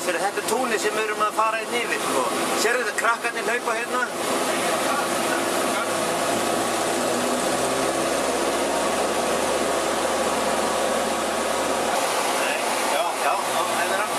fyrir þetta túnið sem við erum að fara inn yfir, sko. Sérðu þetta, krakkarnir hlaupa hérna? Nei, já, þarna er hann.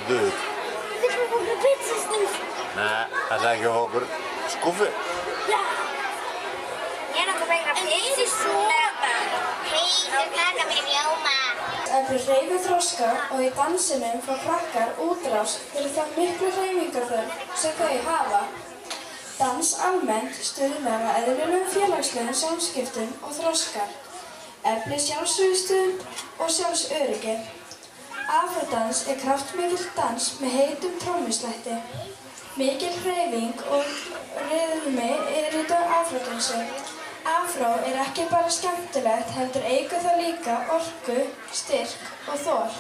deur. Dit is voor de pizzas niet. Nee, hij zei gewoon voor skoeven. Ja. Ja, dan kom ik naar pizzas doen. Hei, það taka mér ljóma. Eftir hreyfiþroska og í dansinum fá krakkar útrás fyrir þá miklu hreyfingarþörf sem þau hafa. Dans almennt stuðlar að eðlilegum félagslegum samskiptum og þroskar, eflir sjálfsvíðstöðun og sjálfsöryggi. Afrodans er kraftmikill dans með heitum trommuslætti. Mikil hreyfing og ryðmi er í afrodansi. Afró er ekki bara skemmtilegt, heldur eykur það líka orku, styrk og þor.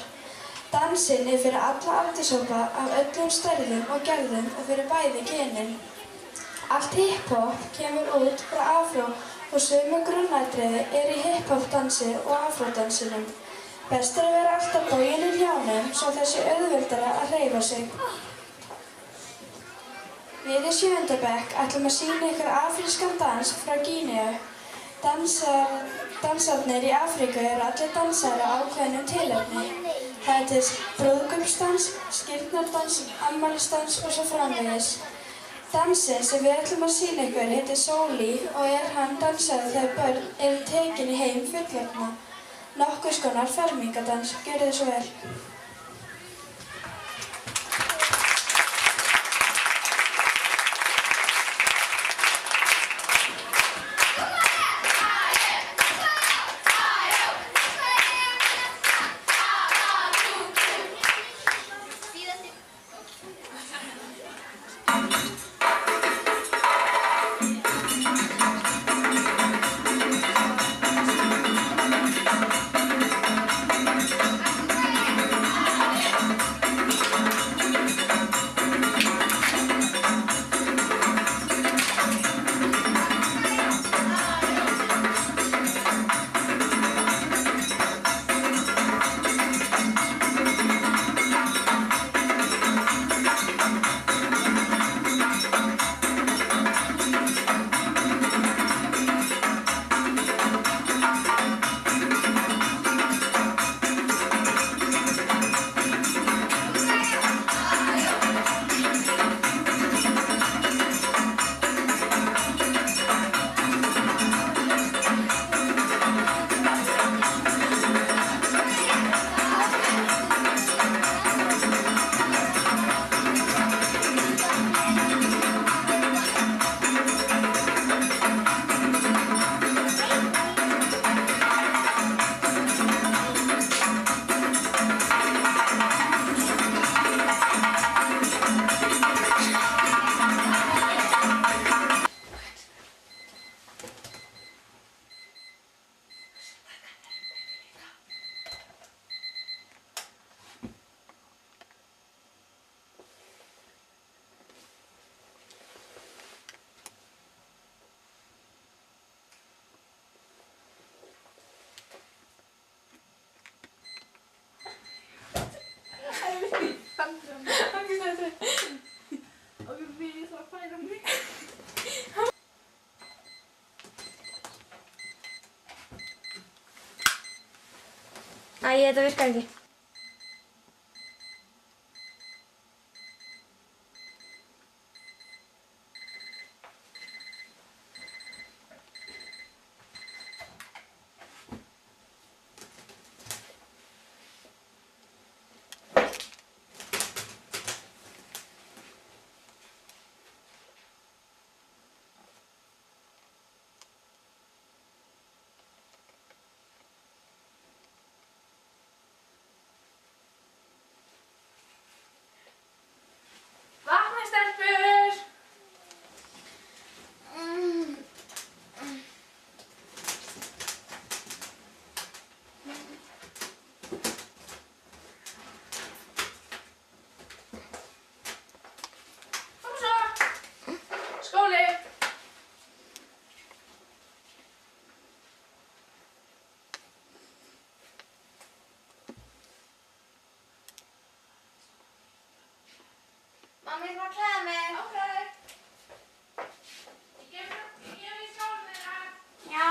Dansinn er fyrir alla aldurshópa af öllum stærðum og gerðum og fyrir bæði kynin. Allt hip-hop kemur út frá afró og sömu grunnatriði er í hip-hop dansi og afródansinum. Best er að vera alltaf boginn í hnjánum svo þessi auðveldara að hreyfa sig. Við í 7. bekk ætlum að sýna ykkur afrískan dans frá Gíneu. Dansarnir í Afríku eru allir dansar á ákveðnum tilefni. Það er til brúðkaupsdans, skírnardans, afmælisdans og svo framvegis. Dansinn sem við ætlum að sýna ykkur heitir Sóli og er hann dansaður þegar börn eru tekin í heim fullorðna. Nokkurs konar fermingadans, gjörið þið svo vel. Æ, þetta virkar ekki. Mamma er bara klæða mig. Ókei. Ég gef í skálinn þeirra. Já.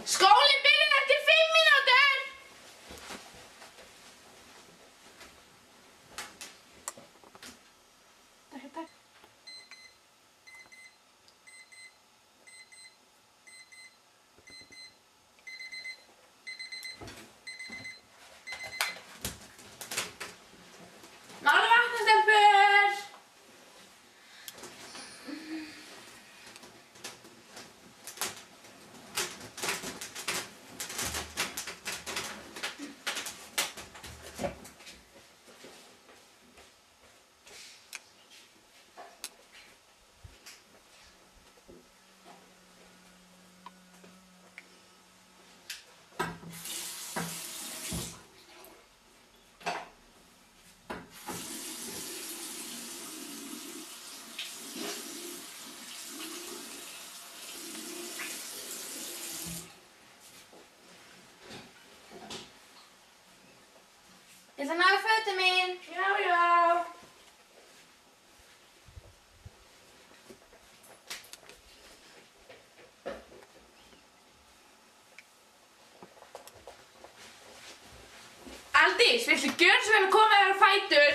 Skólinn byrjar eftir 5 mínútur! Takk. Málu vatna, stelpur! Ég ætla að ná í fötin mín. Já. Aldís, viltu gjöra svo vel að koma þér á fætur?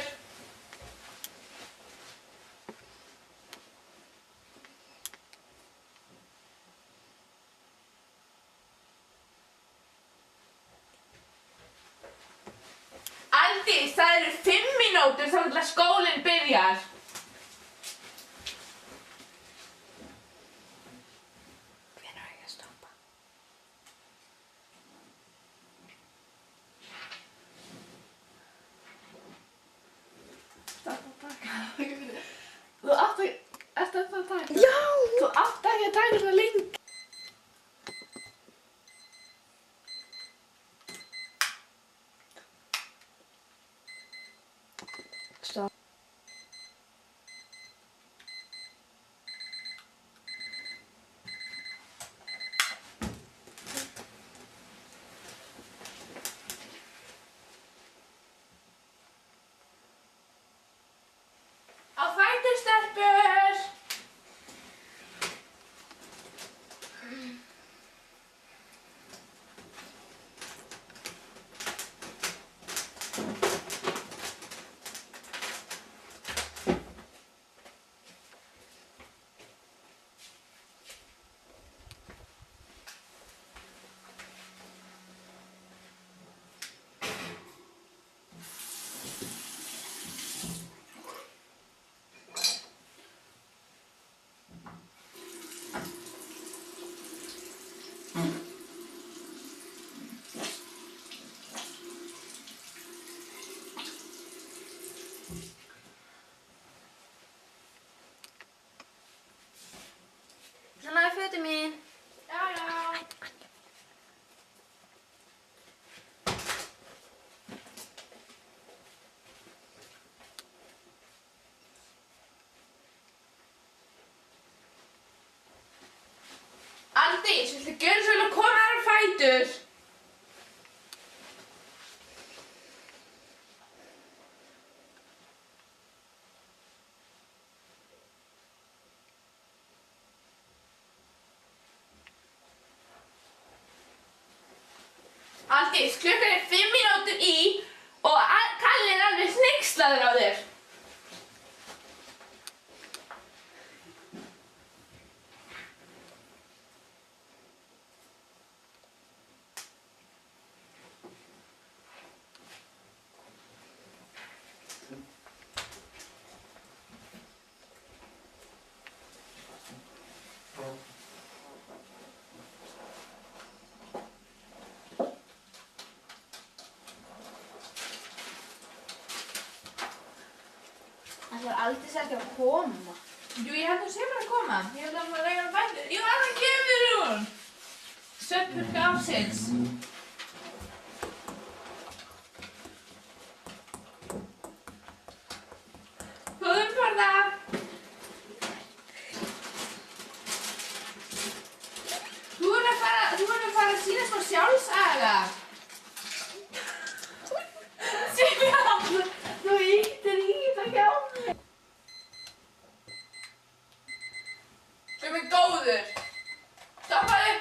Aldís, það eru 5 mínútur þangað til að skólinn byrjar. Hvenær á ég að stoppa? Þú átt ekki, ertu að taka? Já! Þú átt ekki að taka það lengi. Stopp. Á fætur, stelpur! Ég ætla að ná í fötin mín. Já. Aldís, viltu gjöra svo vel að koma þér á fætur? Aldís, klukkan er 5 mínútur í og Kalli er alveg hneykslaður á þér. Ætlar Aldís ekki að koma? Jú, ég held að hún sé bara að koma. Ég held að hún var að reyna að fæta. Jú, það kemur hún! Svefnpurka ársins. Góða umferða! Þú verður að fara að sýna smá sjálfsaga. Silja, þú ýttir í það hjá mig. Sem er góður. Stoppaðu.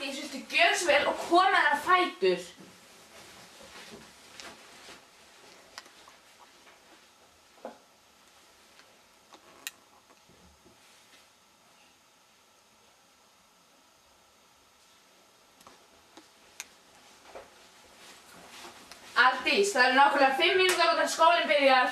Arndís, viltu gjöra svo vel og koma þér á fætur? Arndís, það eru nákvæmlega 5 mínútur áður en skólinn byrjar.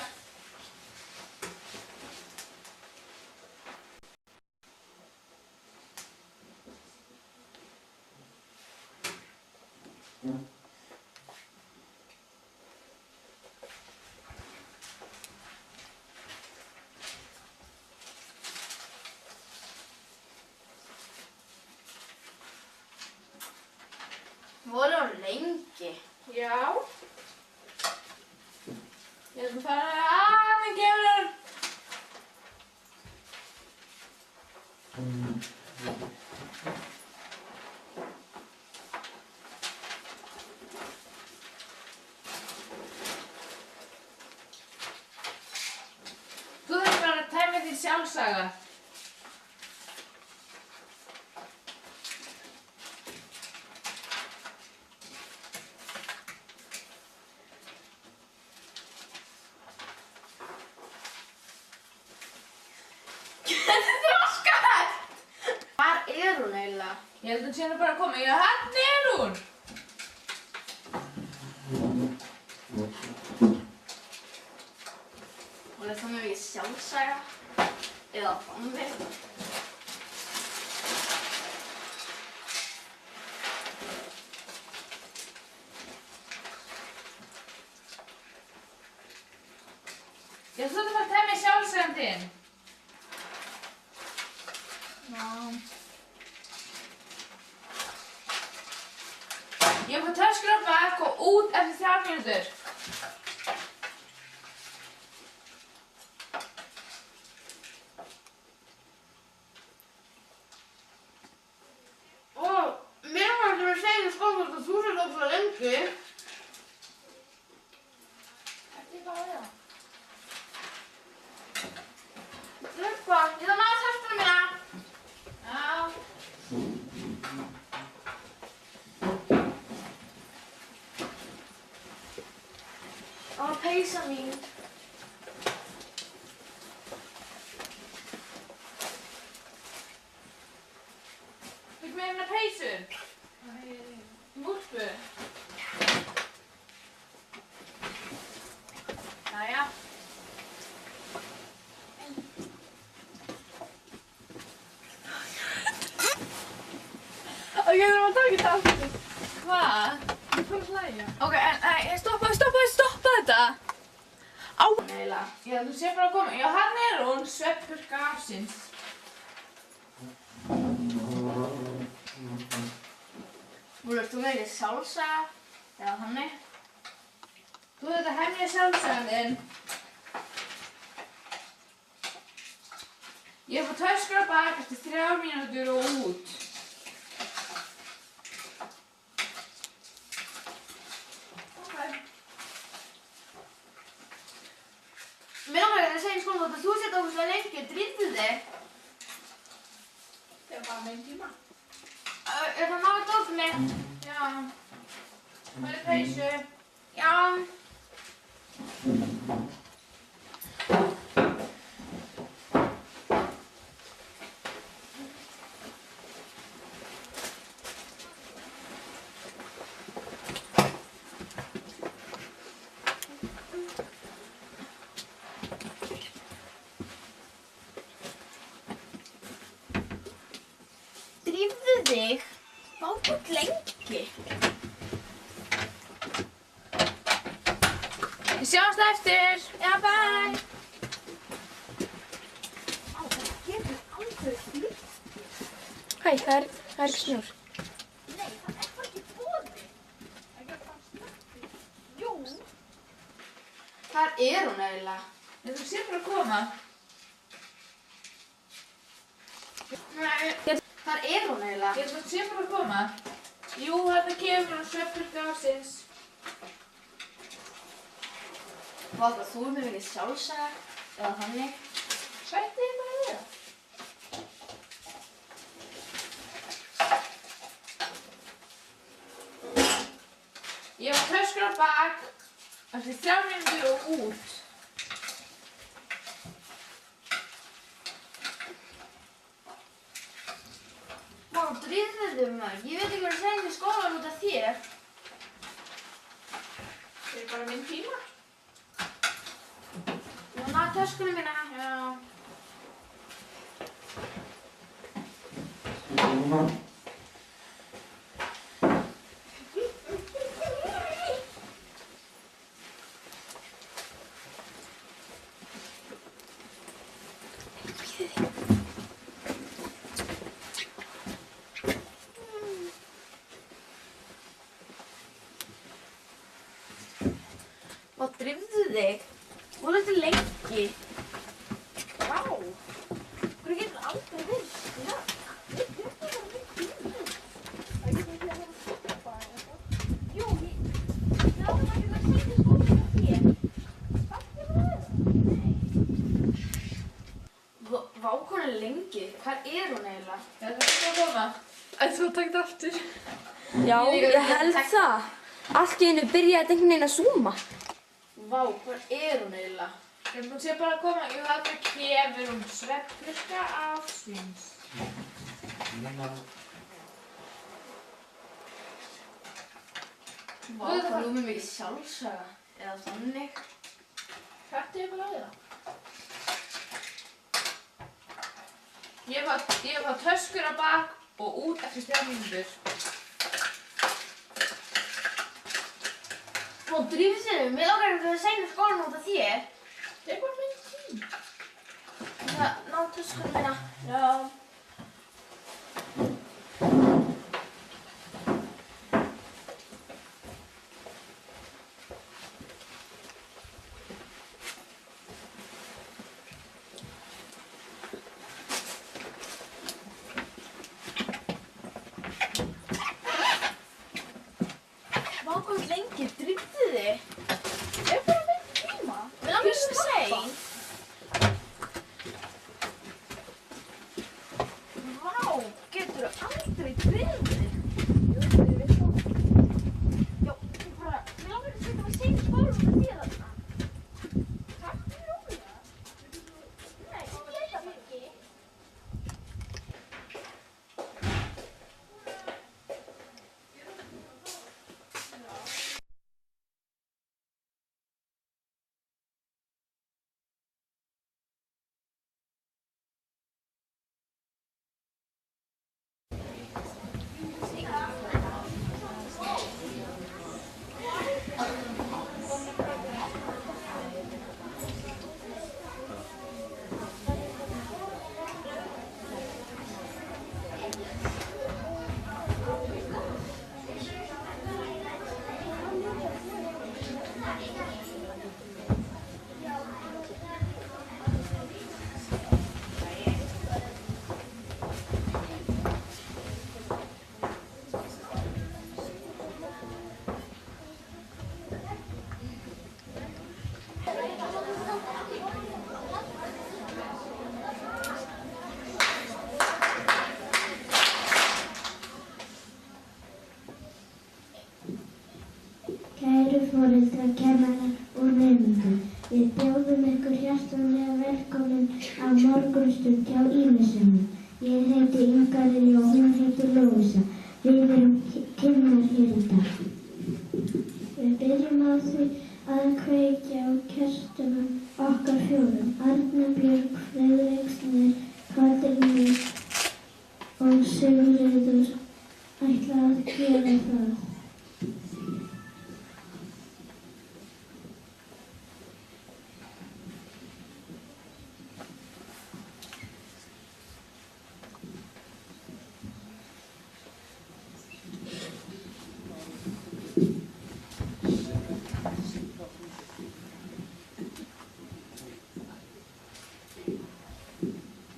Voru hún lengi? Já. Ég ætlum að fara aðeins gefur. Þú þarf bara að tæma þér sjálfsaga. Hvar er hún eiginlega? Ég held að hún sé nú bara að koma. Já, hann er hún! Hún er þannig mikið sjálfsaga. Eða þannig. Já, þú þarf að tæma sjálfsagan þinn. Já. Ég fór töskur á bak og út eftir 3 mínútur. Mér var ekki að segja í skólanum að þú sér okkur lengi. Þetta er bara að vera. Luppa, ég þarf að telpa mína. Já. Á peysa mín. Viltu með hérna peysu? Múlpu. Jæja. Ok, við erum að taka þetta aftur. Hvað? Ég fór að hlæja. Ok, en stoppa þetta. Á. Neila. Já, þú sé bara að koma. Já, hann er hún, svefnpurka ársins. Voru þú með ekki sjálfsaga? Eða þannig? Þú þetta hemja sjálfsagan þinn. Ég fór töskur á bak eftir 3 mínútur og út. Mér langar ekki að segja í skólanum að þú sér okkur svo lengi. Drífðu þig. Það er bara með tíma. Er það náðu dótið mig? Já. Það er peysu. Já. Drífðu þig. Hvað út lengi? Við sjáumst eftir. Já, bye. Á, það getur aldrei flutt. Hæ, það er ekki snjór. Nei, það er bara ekki boði. Jú. Hvar er hún eiginlega? Þú sé bara að koma. Nei. Hvar er hún eiginlega? Þú sé bara að koma. Jú, þetta kemur hún svefnpurka ársins. Hvað það, þú með mikið sjálfsaga? Eða þannig? Sætti þig bara við það. Ég var töskur á bak, eftir 3 mínútur og út. Má, drífðu maður. Ég veit ekki hvað að segja í skólanum út af þér. Það er bara minn tíma. Ég var náðu töskunum mína. Já. Má, drífðu þig. Þú ert lengi. Vá. Hvernig getur aldrei verið snögg? Jú, ég áður ekki að segja í skólanum út af þér. Hvað er það? Nei. Vá, hvað er lengi? Hvað er hún eiginlega? Þetta er ekki að koma. En þú takt aftur. Já, ég held það. Allt í einu byrjaði þetta einhvern veginn að zooma. Vá, hvað er hún eiginlega? Hún sé bara að koma. Jú, þarna kemur hún. Svefnfruska ársins. Vá, hvað er hún mikið sjálfsaga? Eða þannig? Þetta er bara á það. Ég var töskur á bak og út eftir 3 mínútur. Má, drífðu þig. Mér langar ekki að segja í skólanum út af þér. Það er bara minn tíma. Það ná töskunum mína. Já. Vá, hvað er lengi. Drífðu þig. Það er bara minn tíma. Mér langar ekki að segja. Vá, getur aldrei drífðu þig. Já, ég bara, mér langar ekki að segja í skólanum út af þér þarna. Takk fyrir rólega. Nei, ég veit það ekki. Kæru foreldrar, kennarar og nemendur, við bjóðum ykkur hjartanlega velkomin á morgunstund hjá Ýmissömmu. Ég heiti Ingaril og hún heitir Lóvísa. Við erum kynnar hér í dag. Við byrjum á því að kveikja á kertunum okkar 4. Arna Björg, Friðriksnir, Katrín og Sigríður ætla að gera það.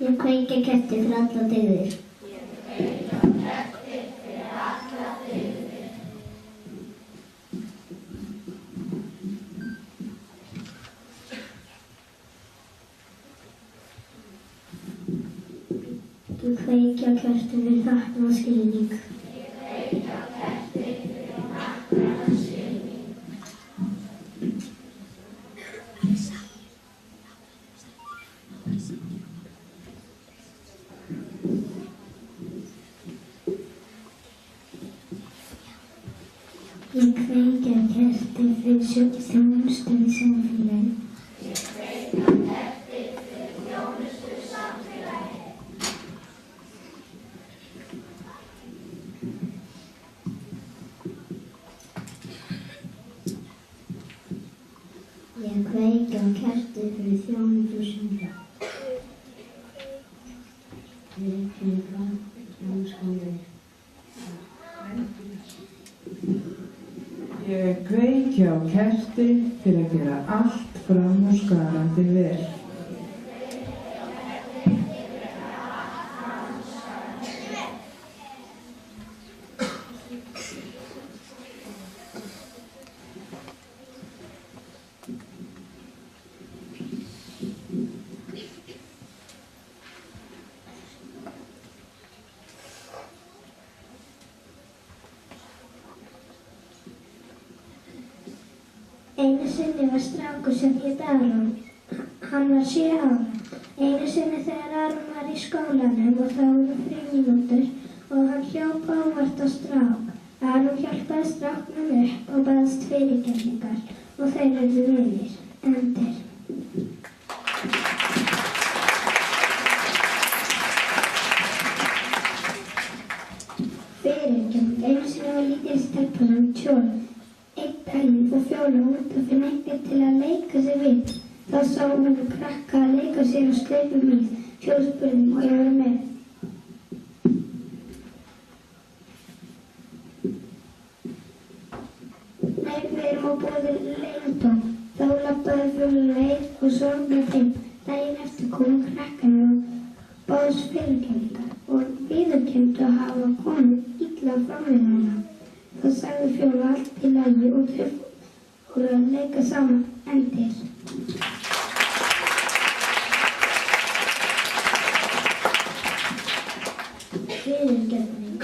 Ég kveiki kerti fyrir alla dygðir. Ég kveiki á kerti fyrir fatnað og skilning. Ég kveiki á kerti fyrir þjónustu við samfélagið. Ég kveiki á kerti fyrir þjónustu við samfélagið. Ég kveiki á kerti fyrir að gera allt framúrskarandi vel. Einu sinni var strákur sem hét Aron. Hann var 7 ára. Einu sinni þegar Aron var í skólanum og þá voru frímínútur og hann hljóp óvart á strák. Aron hjálpaði stráknum upp og baðst fyrirgefningar og þeir urðu vinir. Endir. Fyrirgefning. Einu sinni var lítil stelpa sem Tjón. Einn daginn og Fjóla út að finna einhvern til að leika sig við. Þá sá hún krakka að leika sér á sleipum í. Fjóla spurði og ég var með. Nei, við erum á boði leyndóm. Þá labbaði Fjóla leið og sorgnaði þeim. Daginn eftir komu krakkarnir og báðust fyrirgefningar og viðurkenndu að hafa komið illa fram við hana. Þá sagði Fjóla allt í lagi og þau fóru að leika saman. Endir. Fyrirgefning.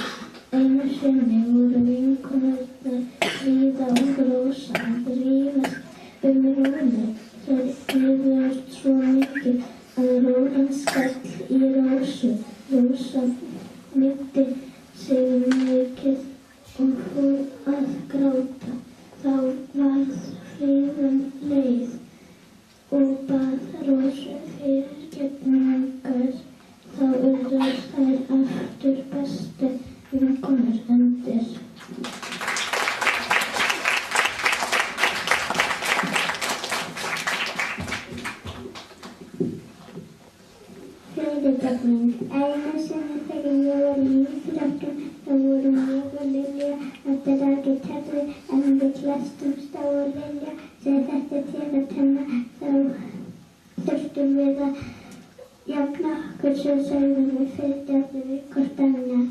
Einu sinni voru vinkonurnar Fríða og Rósa að rífast rúmið. Þær rífuðust svo mikið að rúlan skall í Rósu. Rósa meiddi sig mikið og fór að gráta. Þá varð Fríða leið og bað Rósu fyrirgefningar. Þá urðu þær aftur bestu vinkonur. Endir. Fyrirgefning. Einu sinni þegar ég var í íþróttum þá voru ég og Lilja eftir arkitektur en við klestumst á og Lilja segði þetta til að kenna. Þá þurftum við að jafna okkur svo sögðum við fyrirgefningu við hvort annað.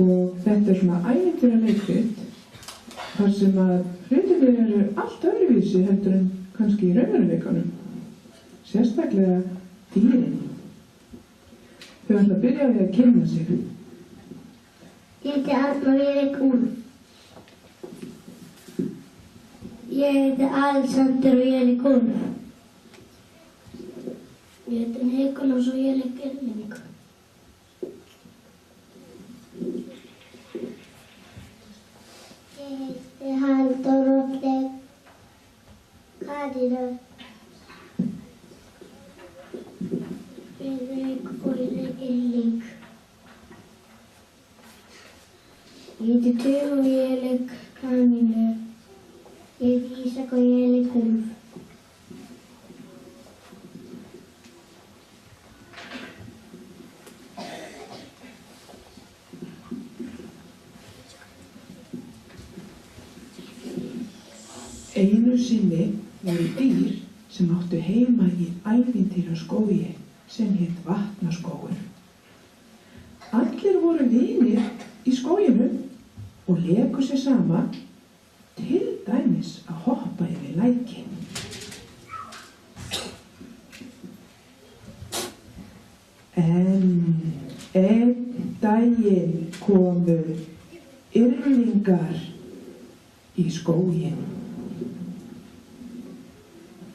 Og þetta er svona ævintýraleikrit þar sem að hlutirnir eru allt öðruvísi heldur en kannski í raunveruleikanum. Sérstaklega dýrin. Þau ætla að byrja á því að kynna sig. Ég heiti Arna og ég leik Úlf. Ég heiti Alexander og ég leik Úlf. Ég heiti Nikolás og ég leik Erling. Ég heiti Halldór og leik Karína. Ég leik Erling. Ég heiti Tuva og ég leik Kanínu. Ég heiti Ísak og ég leik Úlf. Einu sinni voru dýr sem áttu heima í ævintýraskógi sem hét Vatnaskógur. Allir voru vinir í skóginum og léku sér saman, til dæmis að hoppa yfir lækinn. En einn daginn komu yrðlingar í skóginn.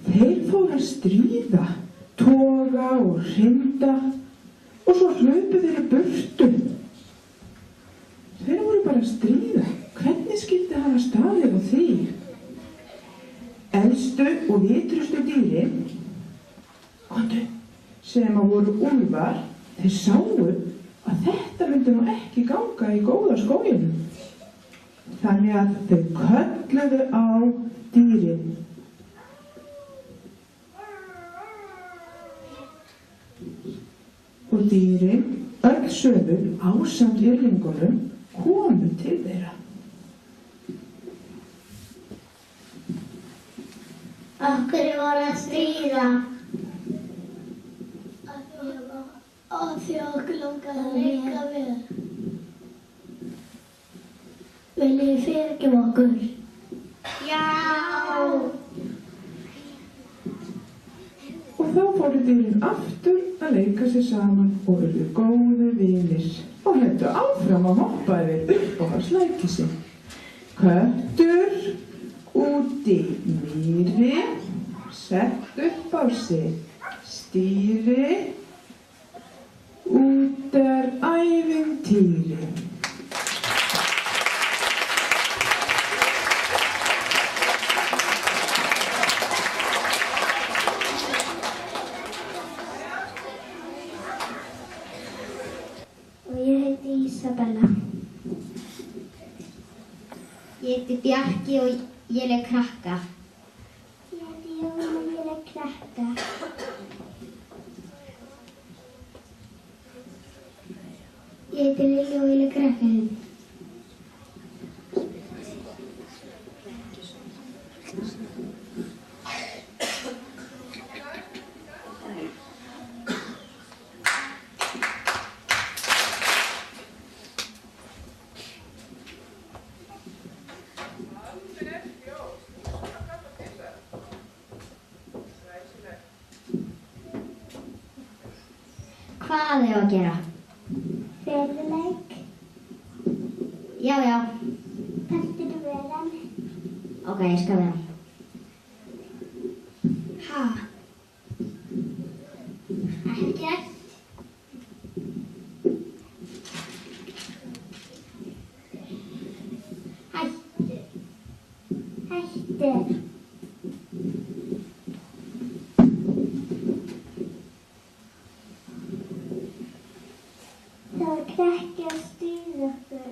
Þeir fóru að stríða, toga og hrinda og svo hlupu þeir í burtu. Þeir voru bara að stríða. Hvernig skyldi hafa staðið á því? Elstu og vitrustu dýrin, sem að voru úlfar, þeir sáu að þetta myndi nú ekki ganga í góða skóginum. Þannig að þau kölluðu á dýrin. Og dýrin, öll sömu ásamt yrðlingunum, komu til þeirra. Af hverju voru að stríða? Af því að okkur langaði að leika við. Viljið þið fyrirgefa okkur? Já! Og þá fóru dýrin aftur að leika sér saman og urðu góðir vinir og héldu áfram að hoppa yfir uppáhaldslæki sinn. Köttur út í mýri, sett upp á sig stýri, út ævintýri. Isabella. Ég heiti Bjarki og ég leik krakka. Ég heiti Jón og ég leik krakka. Ég heiti Lilja og ég leik krakkarinn. Hvað er að gera? Fyrirleik. Já. Kanntu vera hann? Ok, ég skal vera. Ha? Ekkert. Hættu. Það var krakki að stríða okkur.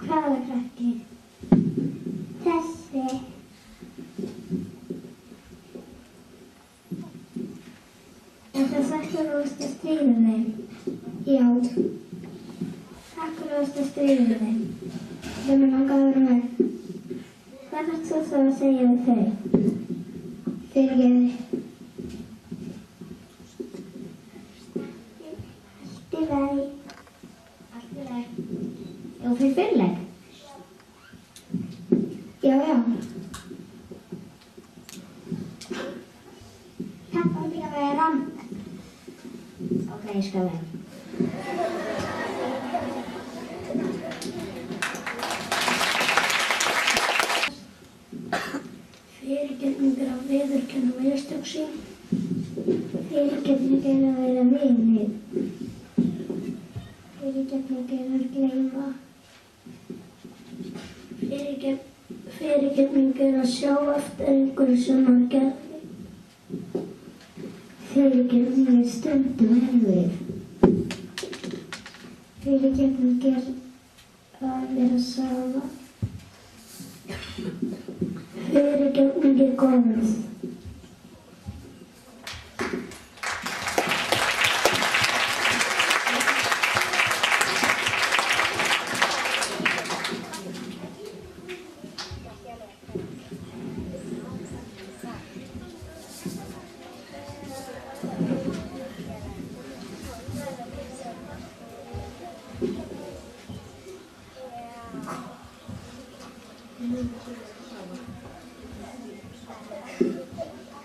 Hvaða krakki? Þessi. En það sagt að þú varst að stríða þeim. Já. Takk fyrir að þú varst að stríða þeim. Þau mun langa að vera með. Hvað þarf þú þá að segja við þau? Fyrirgeðu. Allt í lagi. Já, fyrir fyrirleik. Já. Takk fyrir að vera. Ok, ég skal vera. Fyrirgefningar að viðurkenna mistök sín. Fyrirgefningar að vera vinir. Fyrirgefningar að gleyma. Fyrirgefningar að sjá eftir einhverju sem maður gerði. Fyrirgefningar stundum erfið. Fyrirgefningar að vera saman. Fyrirgefningar góð.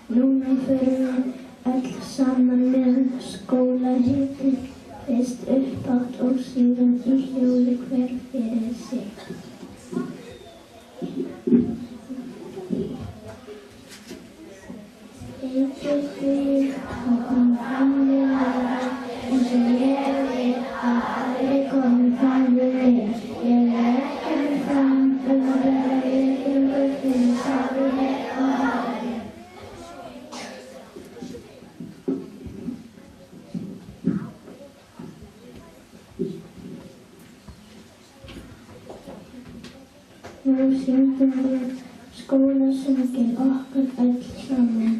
Núna förum við öll saman með skólaritið, fyrst upphátt og síðan í hljóði hver fyrir sig. Heitir þig og kom þannig vera, eins og ég vil að aðrir komi þannig vera. Ég er ekki með fram að vera virðingur fyrir sálir og hafið. Nú syngjum við skólasönginn okkar öll saman.